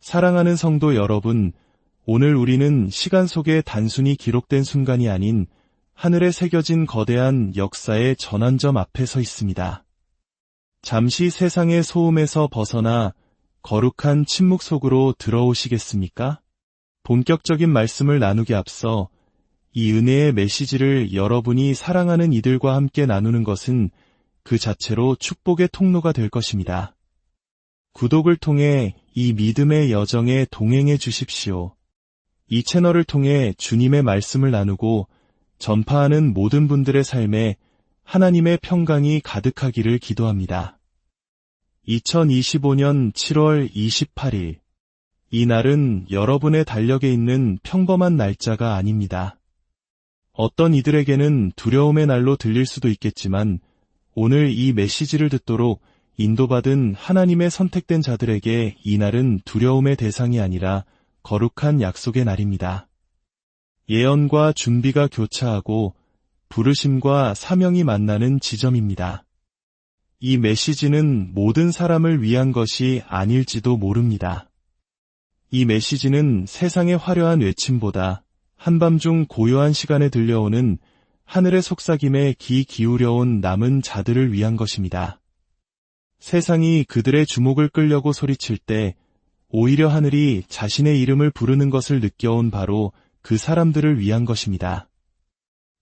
사랑하는 성도 여러분, 오늘 우리는 시간 속에 단순히 기록된 순간이 아닌 하늘에 새겨진 거대한 역사의 전환점 앞에 서 있습니다. 잠시 세상의 소음에서 벗어나 거룩한 침묵 속으로 들어오시겠습니까? 본격적인 말씀을 나누기 앞서 이 은혜의 메시지를 여러분이 사랑하는 이들과 함께 나누는 것은 그 자체로 축복의 통로가 될 것입니다. 구독을 통해 이 믿음의 여정에 동행해 주십시오. 이 채널을 통해 주님의 말씀을 나누고 전파하는 모든 분들의 삶에 하나님의 평강이 가득하기를 기도합니다. 2025년 7월 28일. 이 날은 여러분의 달력에 있는 평범한 날짜가 아닙니다. 어떤 이들에게는 두려움의 날로 들릴 수도 있겠지만 오늘 이 메시지를 듣도록 인도받은 하나님의 선택된 자들에게 이 날은 두려움의 대상이 아니라 거룩한 약속의 날입니다. 예언과 준비가 교차하고 부르심과 사명이 만나는 지점입니다. 이 메시지는 모든 사람을 위한 것이 아닐지도 모릅니다. 이 메시지는 세상의 화려한 외침보다 한밤중 고요한 시간에 들려오는 하늘의 속삭임에 귀 기울여온 남은 자들을 위한 것입니다. 세상이 그들의 주목을 끌려고 소리칠 때 오히려 하늘이 자신의 이름을 부르는 것을 느껴온 바로 그 사람들을 위한 것입니다.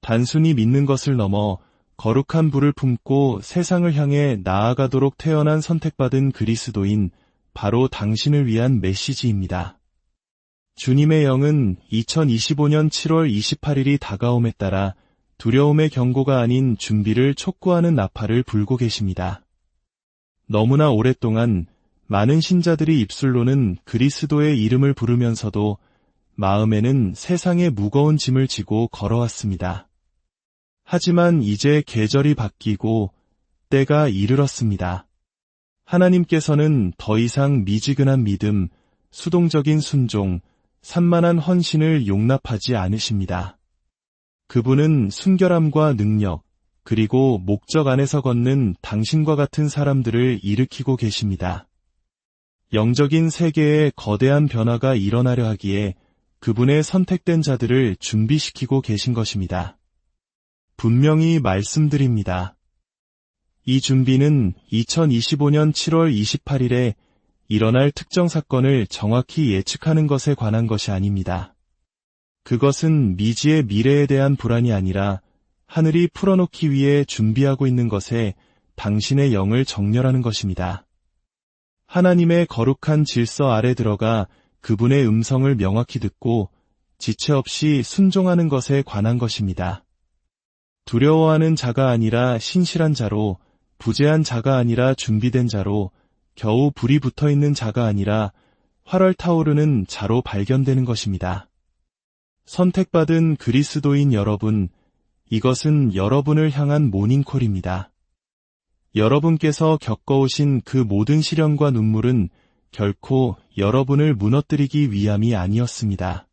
단순히 믿는 것을 넘어 거룩한 불을 품고 세상을 향해 나아가도록 태어난 선택받은 그리스도인 바로 당신을 위한 메시지입니다. 주님의 영은 2025년 7월 28일이 다가옴에 따라 두려움의 경고가 아닌 준비를 촉구하는 나팔을 불고 계십니다. 너무나 오랫동안 많은 신자들이 입술로는 그리스도의 이름을 부르면서도 마음에는 세상의 무거운 짐을 지고 걸어왔습니다. 하지만 이제 계절이 바뀌고 때가 이르렀습니다. 하나님께서는 더 이상 미지근한 믿음, 수동적인 순종, 산만한 헌신을 용납하지 않으십니다. 그분은 순결함과 능력, 그리고 목적 안에서 걷는 당신과 같은 사람들을 일으키고 계십니다. 영적인 세계에 거대한 변화가 일어나려 하기에 그분의 선택된 자들을 준비시키고 계신 것입니다. 분명히 말씀드립니다. 이 준비는 2025년 7월 28일에 일어날 특정 사건을 정확히 예측하는 것에 관한 것이 아닙니다. 그것은 미지의 미래에 대한 불안이 아니라 하늘이 풀어놓기 위해 준비하고 있는 것에 당신의 영을 정렬하는 것입니다. 하나님의 거룩한 질서 아래 들어가 그분의 음성을 명확히 듣고 지체 없이 순종하는 것에 관한 것입니다. 두려워하는 자가 아니라 신실한 자로, 부재한 자가 아니라 준비된 자로, 겨우 불이 붙어있는 자가 아니라 활활 타오르는 자로 발견되는 것입니다. 선택받은 그리스도인 여러분, 이것은 여러분을 향한 모닝콜입니다. 여러분께서 겪어오신 그 모든 시련과 눈물은 결코 여러분을 무너뜨리기 위함이 아니었습니다.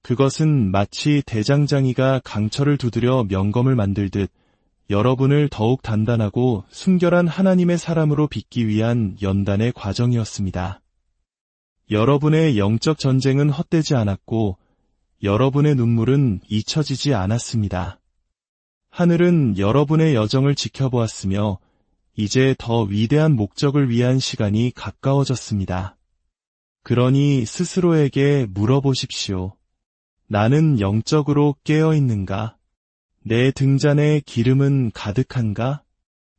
그것은 마치 대장장이가 강철을 두드려 명검을 만들듯 여러분을 더욱 단단하고 순결한 하나님의 사람으로 빚기 위한 연단의 과정이었습니다. 여러분의 영적 전쟁은 헛되지 않았고 여러분의 눈물은 잊혀지지 않았습니다. 하늘은 여러분의 여정을 지켜보았으며 이제 더 위대한 목적을 위한 시간이 가까워졌습니다. 그러니 스스로에게 물어보십시오. 나는 영적으로 깨어 있는가? 내 등잔에 기름은 가득한가?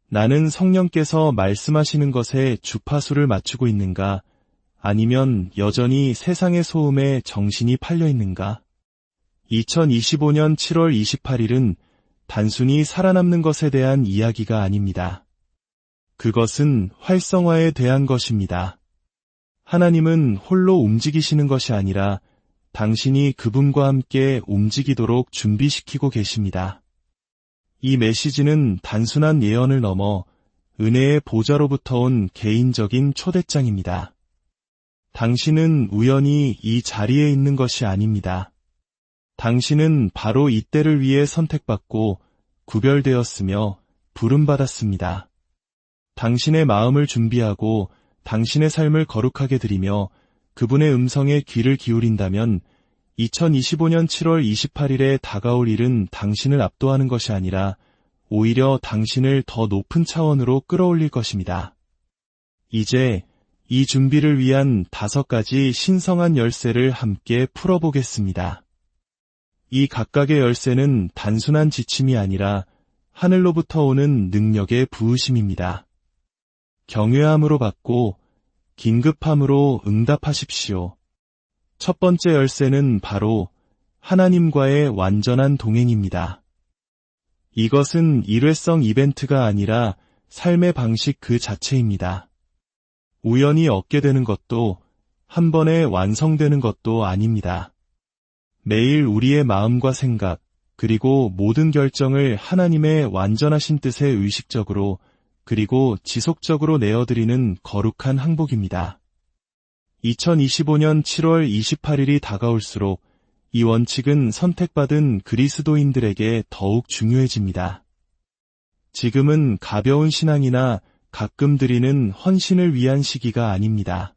나는 성령께서 말씀하시는 것에 주파수를 맞추고 있는가? 아니면 여전히 세상의 소음에 정신이 팔려 있는가? 2025년 7월 28일은 단순히 살아남는 것에 대한 이야기가 아닙니다. 그것은 활성화에 대한 것입니다. 하나님은 홀로 움직이시는 것이 아니라 당신이 그분과 함께 움직이도록 준비시키고 계십니다. 이 메시지는 단순한 예언을 넘어 은혜의 보좌로부터 온 개인적인 초대장입니다. 당신은 우연히 이 자리에 있는 것이 아닙니다. 당신은 바로 이때를 위해 선택받고 구별되었으며 부름받았습니다. 당신의 마음을 준비하고 당신의 삶을 거룩하게 드리며 그분의 음성에 귀를 기울인다면 2025년 7월 28일에 다가올 일은 당신을 압도하는 것이 아니라 오히려 당신을 더 높은 차원으로 끌어올릴 것입니다. 이제 이 준비를 위한 5가지 신성한 열쇠를 함께 풀어보겠습니다. 이 각각의 열쇠는 단순한 지침이 아니라 하늘로부터 오는 능력의 부으심입니다. 경외함으로 받고 긴급함으로 응답하십시오. 첫 번째 열쇠는 바로 하나님과의 완전한 동행입니다. 이것은 일회성 이벤트가 아니라 삶의 방식 그 자체입니다. 우연히 얻게 되는 것도 한 번에 완성되는 것도 아닙니다. 매일 우리의 마음과 생각, 그리고 모든 결정을 하나님의 완전하신 뜻에 의식적으로 그리고 지속적으로 내어드리는 거룩한 항복입니다. 2025년 7월 28일이 다가올수록 이 원칙은 선택받은 그리스도인들에게 더욱 중요해집니다. 지금은 가벼운 신앙이나 가끔 드리는 헌신을 위한 시기가 아닙니다.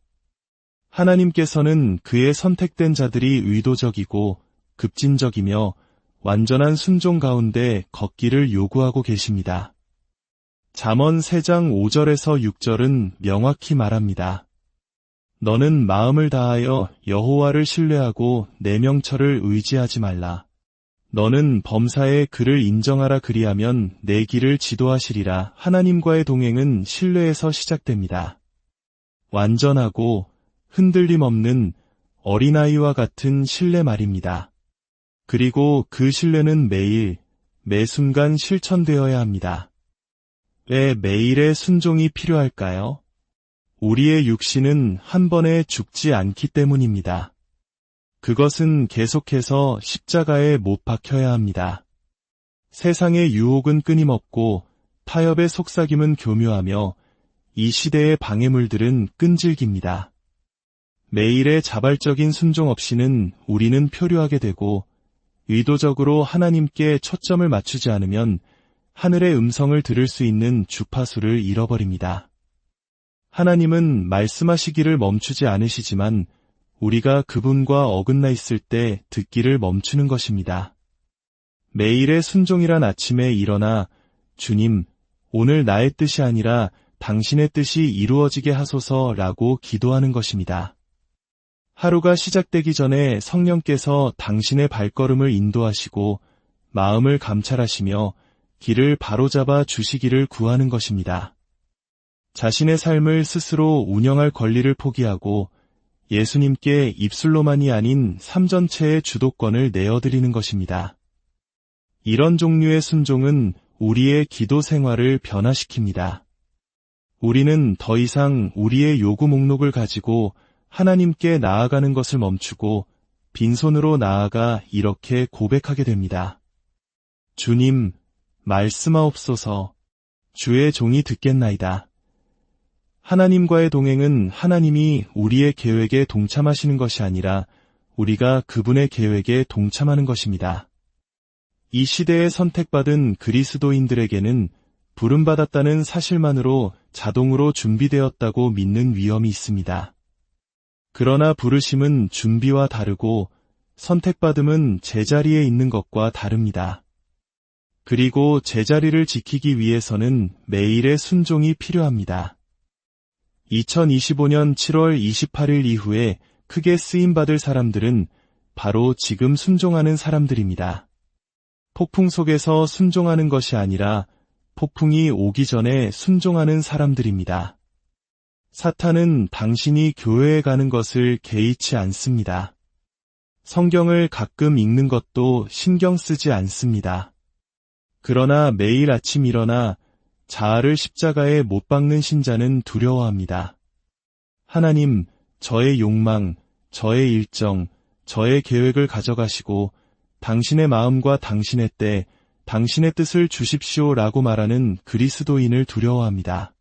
하나님께서는 그의 선택된 자들이 의도적이고 급진적이며 완전한 순종 가운데 걷기를 요구하고 계십니다. 잠언 3장 5절에서 6절은 명확히 말합니다. 너는 마음을 다하여 여호와를 신뢰하고 내 명철을 의지하지 말라. 너는 범사에 그를 인정하라 그리하면 내 길을 지도하시리라. 하나님과의 동행은 신뢰에서 시작됩니다. 완전하고 흔들림 없는 어린아이와 같은 신뢰 말입니다. 그리고 그 신뢰는 매일, 매 순간 실천되어야 합니다. 왜 매일의 순종이 필요할까요? 우리의 육신은 한 번에 죽지 않기 때문입니다. 그것은 계속해서 십자가에 못 박혀야 합니다. 세상의 유혹은 끊임없고 타협의 속삭임은 교묘하며 이 시대의 방해물들은 끈질깁니다. 매일의 자발적인 순종 없이는 우리는 표류하게 되고 의도적으로 하나님께 초점을 맞추지 않으면 하늘의 음성을 들을 수 있는 주파수를 잃어버립니다. 하나님은 말씀하시기를 멈추지 않으시지만 우리가 그분과 어긋나 있을 때 듣기를 멈추는 것입니다. 매일의 순종이란 아침에 일어나 주님, 오늘 나의 뜻이 아니라 당신의 뜻이 이루어지게 하소서라고 기도하는 것입니다. 하루가 시작되기 전에 성령께서 당신의 발걸음을 인도하시고 마음을 감찰하시며 길을 바로잡아 주시기를 구하는 것입니다. 자신의 삶을 스스로 운영할 권리를 포기하고 예수님께 입술로만이 아닌 삶 전체의 주도권을 내어드리는 것입니다. 이런 종류의 순종은 우리의 기도 생활을 변화시킵니다. 우리는 더 이상 우리의 요구 목록을 가지고 하나님께 나아가는 것을 멈추고 빈손으로 나아가 이렇게 고백하게 됩니다. 주님, 말씀하옵소서. 주의 종이 듣겠나이다. 하나님과의 동행은 하나님이 우리의 계획에 동참하시는 것이 아니라 우리가 그분의 계획에 동참하는 것입니다. 이 시대에 선택받은 그리스도인들에게는 부름받았다는 사실만으로 자동으로 준비되었다고 믿는 위험이 있습니다. 그러나 부르심은 준비와 다르고 선택받음은 제자리에 있는 것과 다릅니다. 그리고 제자리를 지키기 위해서는 매일의 순종이 필요합니다. 2025년 7월 28일 이후에 크게 쓰임받을 사람들은 바로 지금 순종하는 사람들입니다. 폭풍 속에서 순종하는 것이 아니라 폭풍이 오기 전에 순종하는 사람들입니다. 사탄은 당신이 교회에 가는 것을 개의치 않습니다. 성경을 가끔 읽는 것도 신경 쓰지 않습니다. 그러나 매일 아침 일어나 자아를 십자가에 못 박는 신자는 두려워합니다. 하나님, 저의 욕망, 저의 일정, 저의 계획을 가져가시고 당신의 마음과 당신의 때, 당신의 뜻을 주십시오라고 말하는 그리스도인을 두려워합니다.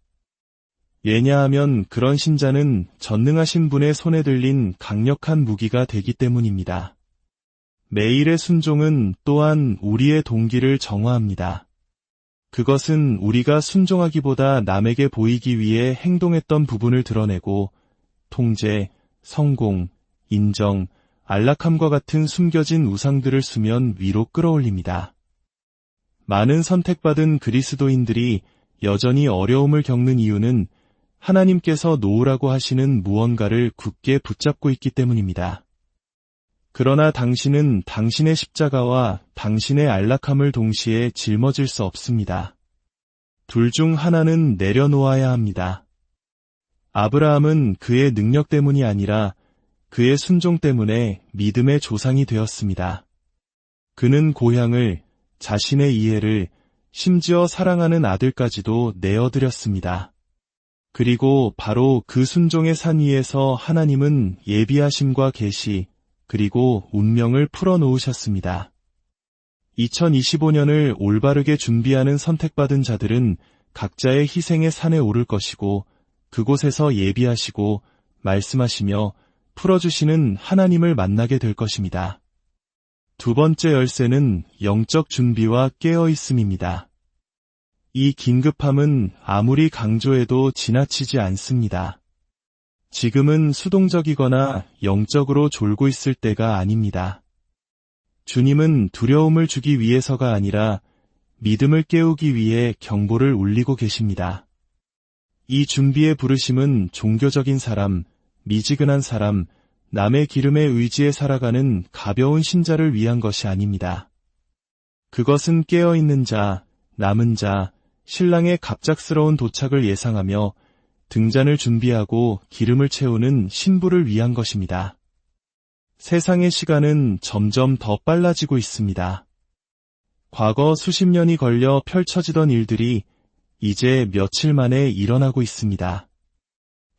왜냐하면 그런 신자는 전능하신 분의 손에 들린 강력한 무기가 되기 때문입니다. 매일의 순종은 또한 우리의 동기를 정화합니다. 그것은 우리가 순종하기보다 남에게 보이기 위해 행동했던 부분을 드러내고 통제, 성공, 인정, 안락함과 같은 숨겨진 우상들을 수면 위로 끌어올립니다. 많은 선택받은 그리스도인들이 여전히 어려움을 겪는 이유는 하나님께서 놓으라고 하시는 무언가를 굳게 붙잡고 있기 때문입니다. 그러나 당신은 당신의 십자가와 당신의 안락함을 동시에 짊어질 수 없습니다. 둘 중 하나는 내려놓아야 합니다. 아브라함은 그의 능력 때문이 아니라 그의 순종 때문에 믿음의 조상이 되었습니다. 그는 고향을, 자신의 이해를, 심지어 사랑하는 아들까지도 내어드렸습니다. 그리고 바로 그 순종의 산 위에서 하나님은 예비하심과 계시, 그리고 운명을 풀어놓으셨습니다. 2025년을 올바르게 준비하는 선택받은 자들은 각자의 희생의 산에 오를 것이고 그곳에서 예비하시고 말씀하시며 풀어주시는 하나님을 만나게 될 것입니다. 두 번째 열쇠는 영적 준비와 깨어있음입니다. 이 긴급함은 아무리 강조해도 지나치지 않습니다. 지금은 수동적이거나 영적으로 졸고 있을 때가 아닙니다. 주님은 두려움을 주기 위해서가 아니라 믿음을 깨우기 위해 경보를 울리고 계십니다. 이 준비의 부르심은 종교적인 사람, 미지근한 사람, 남의 기름에 의지해 살아가는 가벼운 신자를 위한 것이 아닙니다. 그것은 깨어있는 자, 남은 자, 신랑의 갑작스러운 도착을 예상하며 등잔을 준비하고 기름을 채우는 신부를 위한 것입니다. 세상의 시간은 점점 더 빨라지고 있습니다. 과거 수십 년이 걸려 펼쳐지던 일들이 이제 며칠 만에 일어나고 있습니다.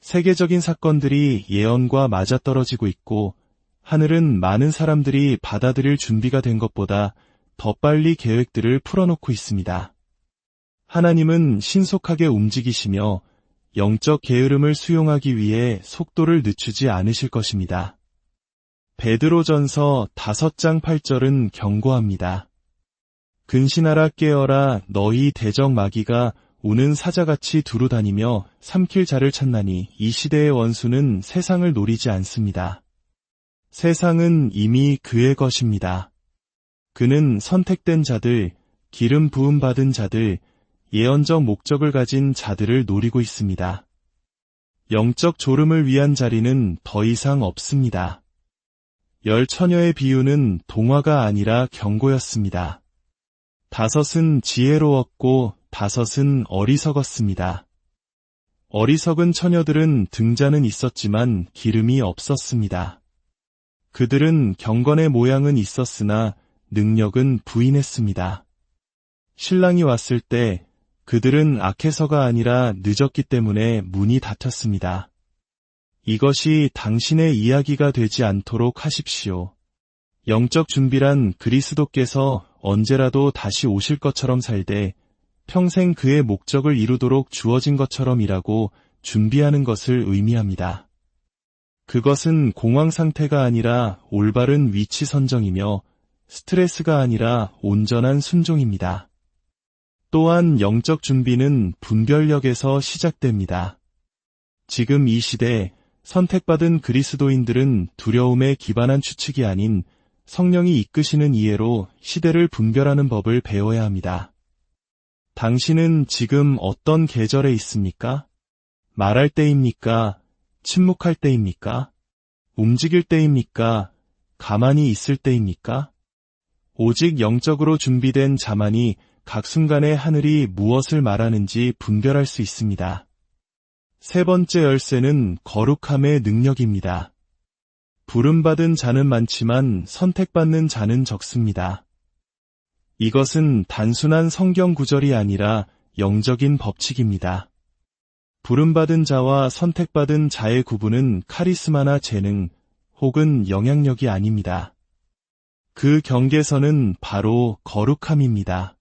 세계적인 사건들이 예언과 맞아떨어지고 있고 하늘은 많은 사람들이 받아들일 준비가 된 것보다 더 빨리 계획들을 풀어놓고 있습니다. 하나님은 신속하게 움직이시며 영적 게으름을 수용하기 위해 속도를 늦추지 않으실 것입니다. 베드로전서 5장 8절은 경고합니다. 근신하라 깨어라 너희 대적 마귀가 우는 사자같이 두루다니며 삼킬 자를 찾나니 이 시대의 원수는 세상을 노리지 않습니다. 세상은 이미 그의 것입니다. 그는 선택된 자들, 기름 부음 받은 자들, 예언적 목적을 가진 자들을 노리고 있습니다. 영적 졸음을 위한 자리는 더 이상 없습니다. 10처녀의 비유는 동화가 아니라 경고였습니다. 5은 지혜로웠고 5은 어리석었습니다. 어리석은 처녀들은 등잔은 있었지만 기름이 없었습니다. 그들은 경건의 모양은 있었으나 능력은 부인했습니다. 신랑이 왔을 때 그들은 악해서가 아니라 늦었기 때문에 문이 닫혔습니다. 이것이 당신의 이야기가 되지 않도록 하십시오. 영적 준비란 그리스도께서 언제라도 다시 오실 것처럼 살되 평생 그의 목적을 이루도록 주어진 것처럼 일하고 준비하는 것을 의미합니다. 그것은 공황 상태가 아니라 올바른 위치 선정이며 스트레스가 아니라 온전한 순종입니다. 또한 영적 준비는 분별력에서 시작됩니다. 지금 이 시대 선택받은 그리스도인들은 두려움에 기반한 추측이 아닌 성령이 이끄시는 이해로 시대를 분별하는 법을 배워야 합니다. 당신은 지금 어떤 계절에 있습니까? 말할 때입니까? 침묵할 때입니까? 움직일 때입니까? 가만히 있을 때입니까? 오직 영적으로 준비된 자만이 각 순간의 하늘이 무엇을 말하는지 분별할 수 있습니다. 세 번째 열쇠는 거룩함의 능력입니다. 부름받은 자는 많지만 선택받는 자는 적습니다. 이것은 단순한 성경 구절이 아니라 영적인 법칙입니다. 부름받은 자와 선택받은 자의 구분은 카리스마나 재능 혹은 영향력이 아닙니다. 그 경계선은 바로 거룩함입니다.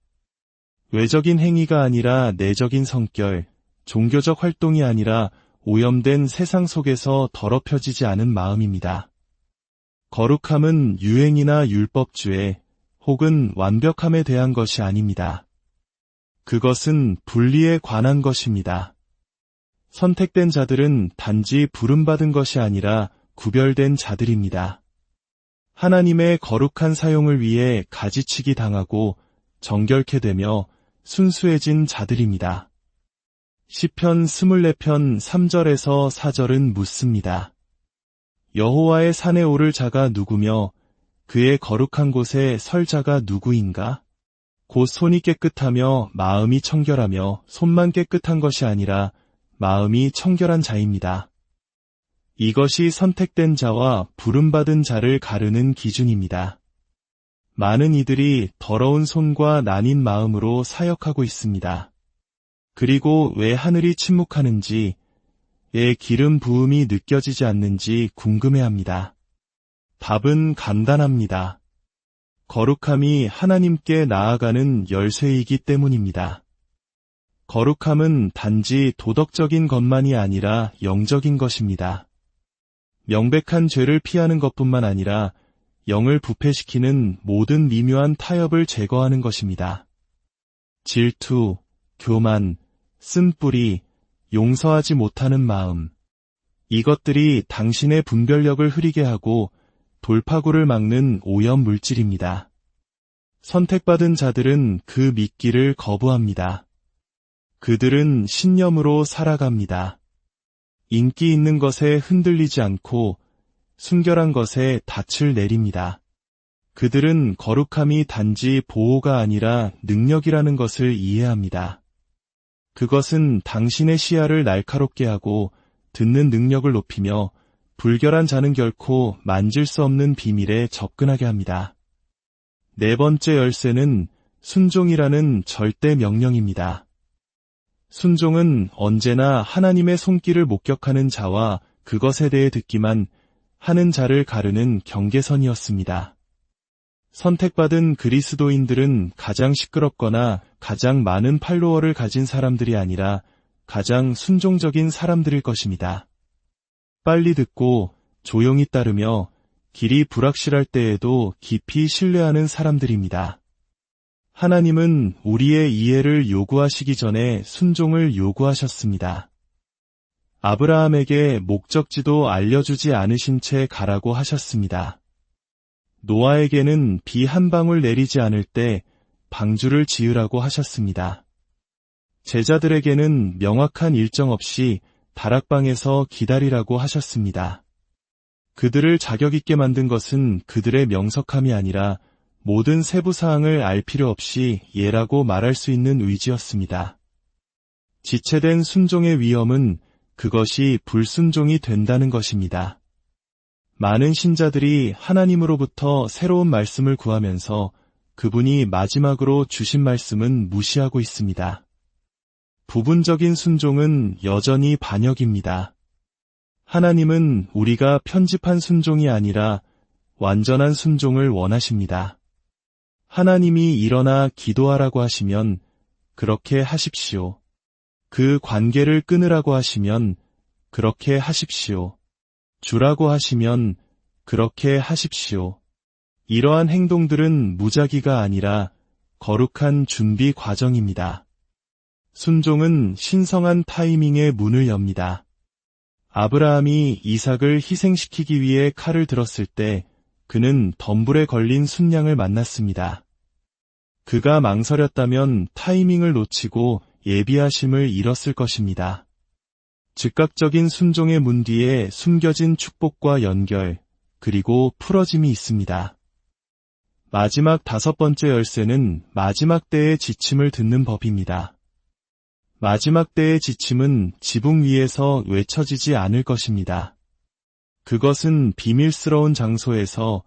외적인 행위가 아니라 내적인 성결, 종교적 활동이 아니라 오염된 세상 속에서 더럽혀지지 않은 마음입니다. 거룩함은 유행이나 율법주의 혹은 완벽함에 대한 것이 아닙니다. 그것은 분리에 관한 것입니다. 선택된 자들은 단지 부름받은 것이 아니라 구별된 자들입니다. 하나님의 거룩한 사용을 위해 가지치기 당하고 정결케 되며 순수해진 자들입니다. 시편 24편 3절에서 4절은 묻습니다. 여호와의 산에 오를 자가 누구며 그의 거룩한 곳에 설 자가 누구인가? 곧 손이 깨끗하며 마음이 청결하며 손만 깨끗한 것이 아니라 마음이 청결한 자입니다. 이것이 선택된 자와 부름받은 자를 가르는 기준입니다. 많은 이들이 더러운 손과 나뉜 마음으로 사역하고 있습니다. 그리고 왜 하늘이 침묵하는지, 왜 기름 부음이 느껴지지 않는지 궁금해합니다. 답은 간단합니다. 거룩함이 하나님께 나아가는 열쇠이기 때문입니다. 거룩함은 단지 도덕적인 것만이 아니라 영적인 것입니다. 명백한 죄를 피하는 것뿐만 아니라 영을 부패시키는 모든 미묘한 타협을 제거하는 것입니다. 질투, 교만, 쓴뿌리, 용서하지 못하는 마음. 이것들이 당신의 분별력을 흐리게 하고 돌파구를 막는 오염 물질입니다. 선택받은 자들은 그 미끼를 거부합니다. 그들은 신념으로 살아갑니다. 인기 있는 것에 흔들리지 않고 순결한 것에 닻을 내립니다. 그들은 거룩함이 단지 보호가 아니라 능력이라는 것을 이해합니다. 그것은 당신의 시야를 날카롭게 하고 듣는 능력을 높이며 불결한 자는 결코 만질 수 없는 비밀에 접근하게 합니다. 네 번째 열쇠는 순종이라는 절대 명령입니다. 순종은 언제나 하나님의 손길을 목격하는 자와 그것에 대해 듣기만 하는 자를 가르는 경계선이었습니다. 선택받은 그리스도인들은 가장 시끄럽거나 가장 많은 팔로워를 가진 사람들이 아니라 가장 순종적인 사람들일 것입니다. 빨리 듣고 조용히 따르며 길이 불확실할 때에도 깊이 신뢰하는 사람들입니다. 하나님은 우리의 이해를 요구하시기 전에 순종을 요구하셨습니다. 아브라함에게 목적지도 알려주지 않으신 채 가라고 하셨습니다. 노아에게는 비 한 방울 내리지 않을 때 방주를 지으라고 하셨습니다. 제자들에게는 명확한 일정 없이 다락방에서 기다리라고 하셨습니다. 그들을 자격 있게 만든 것은 그들의 명석함이 아니라 모든 세부 사항을 알 필요 없이 예라고 말할 수 있는 의지였습니다. 지체된 순종의 위험은 그것이 불순종이 된다는 것입니다. 많은 신자들이 하나님으로부터 새로운 말씀을 구하면서 그분이 마지막으로 주신 말씀은 무시하고 있습니다. 부분적인 순종은 여전히 반역입니다. 하나님은 우리가 편집한 순종이 아니라 완전한 순종을 원하십니다. 하나님이 일어나 기도하라고 하시면 그렇게 하십시오. 그 관계를 끊으라고 하시면 그렇게 하십시오. 주라고 하시면 그렇게 하십시오. 이러한 행동들은 무작위가 아니라 거룩한 준비 과정입니다. 순종은 신성한 타이밍의 문을 엽니다. 아브라함이 이삭을 희생시키기 위해 칼을 들었을 때 그는 덤불에 걸린 순양을 만났습니다. 그가 망설였다면 타이밍을 놓치고 예비하심을 잃었을 것입니다. 즉각적인 순종의 문 뒤에 숨겨진 축복과 연결, 그리고 풀어짐이 있습니다. 마지막 5번째 열쇠는 마지막 때의 지침을 듣는 법입니다. 마지막 때의 지침은 지붕 위에서 외쳐지지 않을 것입니다. 그것은 비밀스러운 장소에서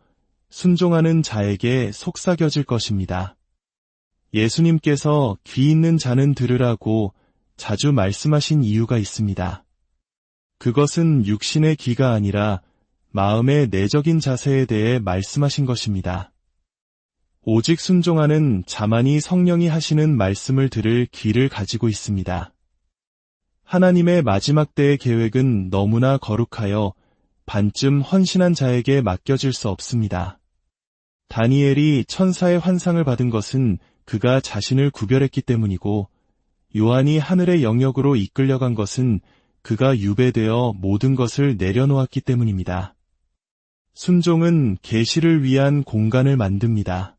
순종하는 자에게 속삭여질 것입니다. 예수님께서 귀 있는 자는 들으라고 자주 말씀하신 이유가 있습니다. 그것은 육신의 귀가 아니라 마음의 내적인 자세에 대해 말씀하신 것입니다. 오직 순종하는 자만이 성령이 하시는 말씀을 들을 귀를 가지고 있습니다. 하나님의 마지막 때의 계획은 너무나 거룩하여 반쯤 헌신한 자에게 맡겨질 수 없습니다. 다니엘이 천사의 환상을 받은 것은 그가 자신을 구별했기 때문이고, 요한이 하늘의 영역으로 이끌려간 것은 그가 유배되어 모든 것을 내려놓았기 때문입니다. 순종은 계시를 위한 공간을 만듭니다.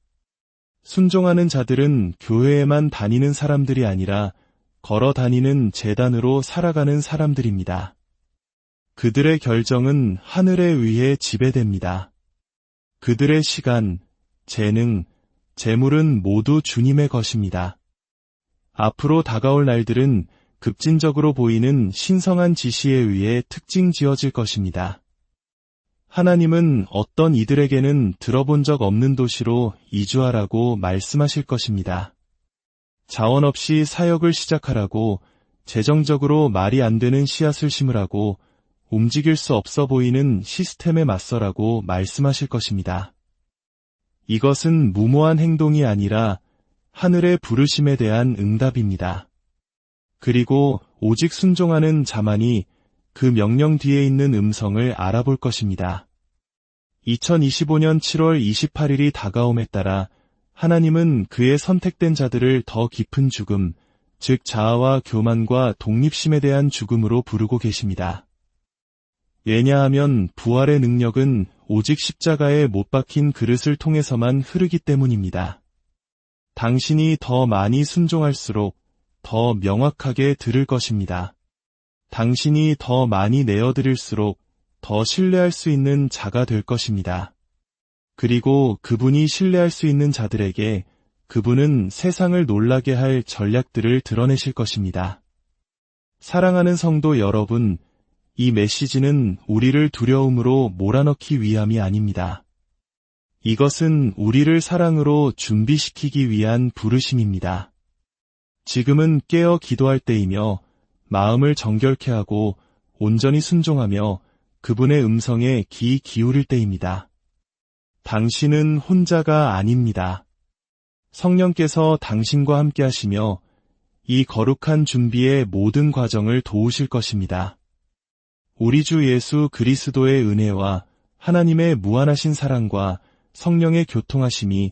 순종하는 자들은 교회에만 다니는 사람들이 아니라 걸어 다니는 제단으로 살아가는 사람들입니다. 그들의 결정은 하늘에 의해 지배됩니다. 그들의 시간, 재능, 재물은 모두 주님의 것입니다. 앞으로 다가올 날들은 급진적으로 보이는 신성한 지시에 의해 특징 지어질 것입니다. 하나님은 어떤 이들에게는 들어본 적 없는 도시로 이주하라고 말씀하실 것입니다. 자원 없이 사역을 시작하라고, 재정적으로 말이 안 되는 씨앗을 심으라고, 움직일 수 없어 보이는 시스템에 맞서라고 말씀하실 것입니다. 이것은 무모한 행동이 아니라 하늘의 부르심에 대한 응답입니다. 그리고 오직 순종하는 자만이 그 명령 뒤에 있는 음성을 알아볼 것입니다. 2025년 7월 28일이 다가옴에 따라 하나님은 그의 선택된 자들을 더 깊은 죽음, 즉 자아와 교만과 독립심에 대한 죽음으로 부르고 계십니다. 왜냐하면 부활의 능력은 오직 십자가에 못 박힌 그릇을 통해서만 흐르기 때문입니다. 당신이 더 많이 순종할수록 더 명확하게 들을 것입니다. 당신이 더 많이 내어드릴수록 더 신뢰할 수 있는 자가 될 것입니다. 그리고 그분이 신뢰할 수 있는 자들에게 그분은 세상을 놀라게 할 전략들을 드러내실 것입니다. 사랑하는 성도 여러분, 이 메시지는 우리를 두려움으로 몰아넣기 위함이 아닙니다. 이것은 우리를 사랑으로 준비시키기 위한 부르심입니다. 지금은 깨어 기도할 때이며 마음을 정결케 하고 온전히 순종하며 그분의 음성에 귀 기울일 때입니다. 당신은 혼자가 아닙니다. 성령께서 당신과 함께 하시며 이 거룩한 준비의 모든 과정을 도우실 것입니다. 우리 주 예수 그리스도의 은혜와 하나님의 무한하신 사랑과 성령의 교통하심이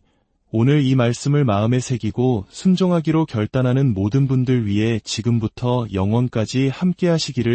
오늘 이 말씀을 마음에 새기고 순종하기로 결단하는 모든 분들 위해 지금부터 영원까지 함께 하시기를